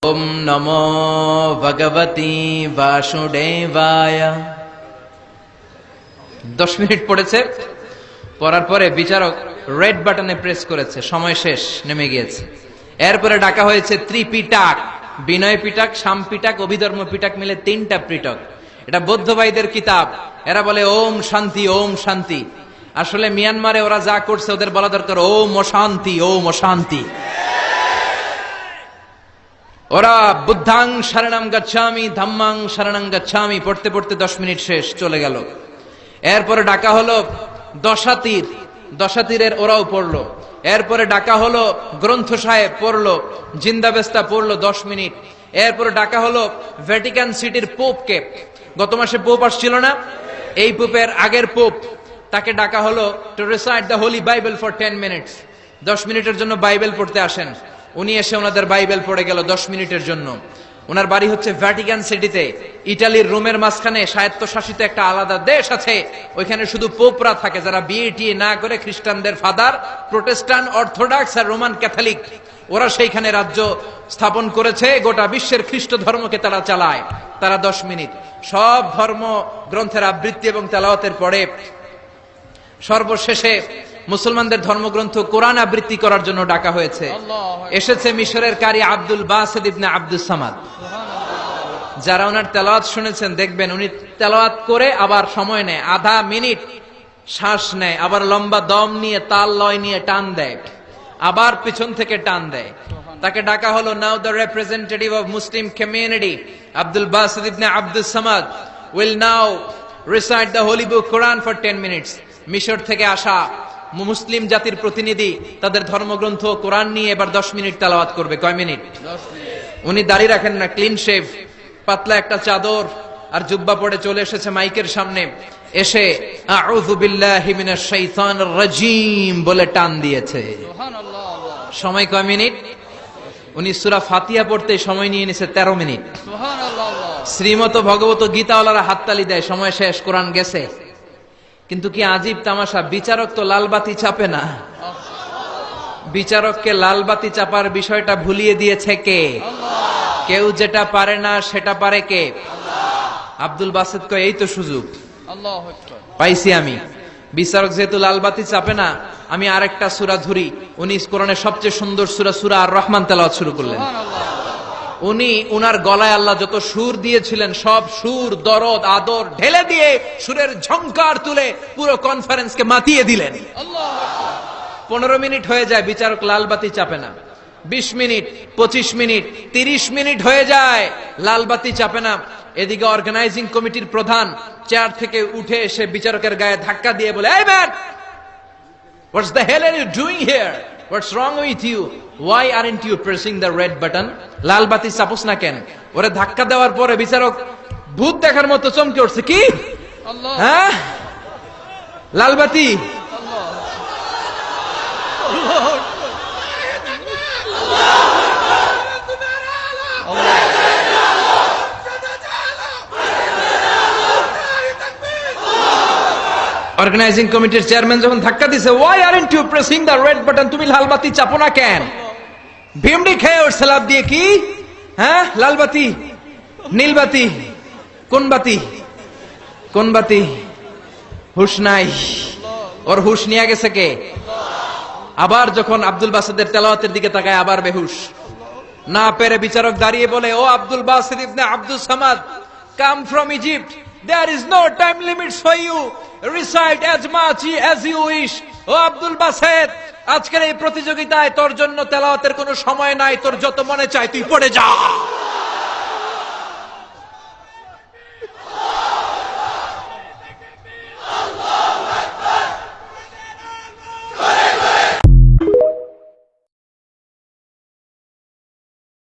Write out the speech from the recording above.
ওম নমো ভগবতি বাসুদেবায়। 10 মিনিট পড়েছে, পড়ার পরে বিচারক রেড বাটনে প্রেস করেছে, সময় শেষ, নেমে গিয়েছে। এরপরে ডাকা হয়েছে ত্রিপিটক, বিনয় পিটক, শাম পিটক, অভিধর্ম পিটক মিলে 3টা পিটক। এটা বৌদ্ধ ভাইদের কিতাব। এরা বলে ওম শান্তি, ওম শান্তি। আসলে মিয়ানমারে ওরা যা করছে ওদের বলা দরকার ওম অশান্তি, ওম অশান্তি। ওরা বুদ্ধাং শরণং গচ্ছামি, ধাম্মাং শরণং গচ্ছামি পড়তে পড়তে 10 মিনিট শেষ, চলে গেল। এরপরে ডাকা হলো দশাতীর, দশাতীরের ওরাও পড়লো। এরপরে ডাকা হলো গ্রন্থ সাহেব, পড়লো। জিন্দাবেস্তা পড়লো 10 মিনিট। এরপরে ডাকা হলো ভ্যাটিকান সিটির পোপকে। গত মাসে পোপ আসছিল না, এই পোপের আগের পোপ, তাকে ডাকা হলো to recite the Holi Bible for 10 minutes. 10 মিনিটের জন্য বাইবেল পড়তে আসেন। উনি এসে ওনাদের বাইবেল পড়ে গেল 10 মিনিটের জন্য। ওনার বাড়ি হচ্ছে ভ্যাটিকান সিটিতে, ইটালির রোমের মাঝখানে স্বায়ত্তশাসিত একটা আলাদা দেশ আছে। ওইখানে শুধু পোপরা থাকে, যারা বিয়ে টিয়ে না করে, খ্রিস্টানদের ফাদার, প্রোটেস্টান্ট, অর্থোডক্স আর রোমান ক্যাথলিক, ওরা সেইখানে রাজ্য স্থাপন করেছে। গোটা বিশ্বের খ্রিস্ট ধর্মকে তারা চালায়। তারা 10 মিনিট সব ধর্ম গ্রন্থের আবৃত্তি এবং তেলাওয়াতের পরে সর্বশেষে মুসলমানদের ধর্মগ্রন্থ কোরআন আবৃত্তি করার জন্য ডাকা হয়েছে। এসেছে মিশরের কারি Abdul Basit ibn Abdus Samad. যারা ওনার তেলাওয়াত শুনেছেন দেখবেন উনি তেলাওয়াত করে আবার সময় নেয়, আধা মিনিট শ্বাস নেয়, আবার লম্বা দম নিয়ে তাল লয় নিয়ে টান দেয়, আবার পিছন থেকে টান দেয়। তাকে ডাকা হলো now the representative of Muslim community Abdul Basit ibn Abdus Samad will now recite the holy book Quran for 10 minutes. মিশর থেকে আসা মুসলিম জাতির প্রতিনিধি তাদের ধর্মগ্রন্থ কোরআন নিয়ে এবার 10 মিনিট তেলাওয়াত করবে। কয় মিনিট? 10 মিনিট। উনি দাড়ি রাখেন না, ক্লিন শেভ, পাতলা একটা চাদর আর জুব্বা পরে চলে এসেছে মাইকের সামনে। এসে আউযু বিল্লাহি মিনাশ শাইতানির রাজিম বলে টান দিয়েছে। সুবহানাল্লাহ। সময় কয় মিনিট? উনি সূরা ফাতিহা পড়তে সময় নিয়ে নিয়েছে 13 মিনিট। সুবহানাল্লাহ। শ্রীমত ভগবত গীতাওয়ালারা হাততালি দেয়, সময় শেষ, কোরআন গেছে। কিন্তু কি আজীব তামাশা, বিচারক তো লালবাতি চাপে না। বিচারককে লালবাতি চাপার বিষয়টা ভুলিয়ে দিয়েছে কে? কেউ যেটা পারে না সেটা পারে কে? আব্দুল বাসিত কয় এই তো সুযোগ পাইছি আমি। বিচারক যেহেতু লালবাতি চাপে না, আমি আরেকটা সূরা ধরি। উনি কোরআনের সবচেয়ে সুন্দর সূরা, সূরা আর রহমান তেলাওয়াত শুরু করলেন। উনি উনার গলায় আল্লাহ যত সুর দিয়েছিলেন সব সুর, দরদ, আদর ঢেলে দিয়ে সুরের ঝংকার তুলে পুরো কনফারেন্সকে মাতিয়ে দিলেন। 15 মিনিট হয়ে যায়, বিচারক লালবাতি চাপে না। 20 মিনিট, 25 মিনিট, 30 মিনিট হয়ে যায়, লালবাতি চাপে না। এদিকে অর্গানাইজিং কমিটির প্রধান চেয়ার থেকে উঠে এসে বিচারকের গায়ে ধাক্কা দিয়ে বলে, এই man, what's the hell are you doing here? What's wrong with you? Why aren't you pressing the red button? লাল বাতি চাপোস না কেন? ওরে ধাক্কা দেওয়ার পরে বিচারক ভূত দেখার মতো চমকে উঠছে। কি? হ্যাঁ, লাল বাতি। অর্গানাইজিং কমিটির চেয়ারম্যান যখন ধাক্কা দিছে, why aren't you pressing the red button? তুমি লাল বাতি চাপো না কেন? ভিমডি খেয়ে ওর সালাদ দিয়ে কি? হ্যাঁ, লাল বাতি, নীল বাতি, কোন বাতি? কোন বাতি? হুশ নাই। ওর হুশ নিয়ে গেছে কে? আবার যখন আব্দুল বাসিতের তেলাওয়াতের দিকে তাকায় আবার বেহুশ। না পেরে বিচারক দাঁড়িয়ে বলে, ও Abdul Basit ibn Abdus Samad, come from Egypt, there is no time limits for you, recite as much as you wish. O Abdul বাসিত, আজকের এই প্রতিযোগিতায় তোর জন্য তেলাওয়াতের কোনো সময় নাই, তোর যত মনে চায় তুই পড়ে যা।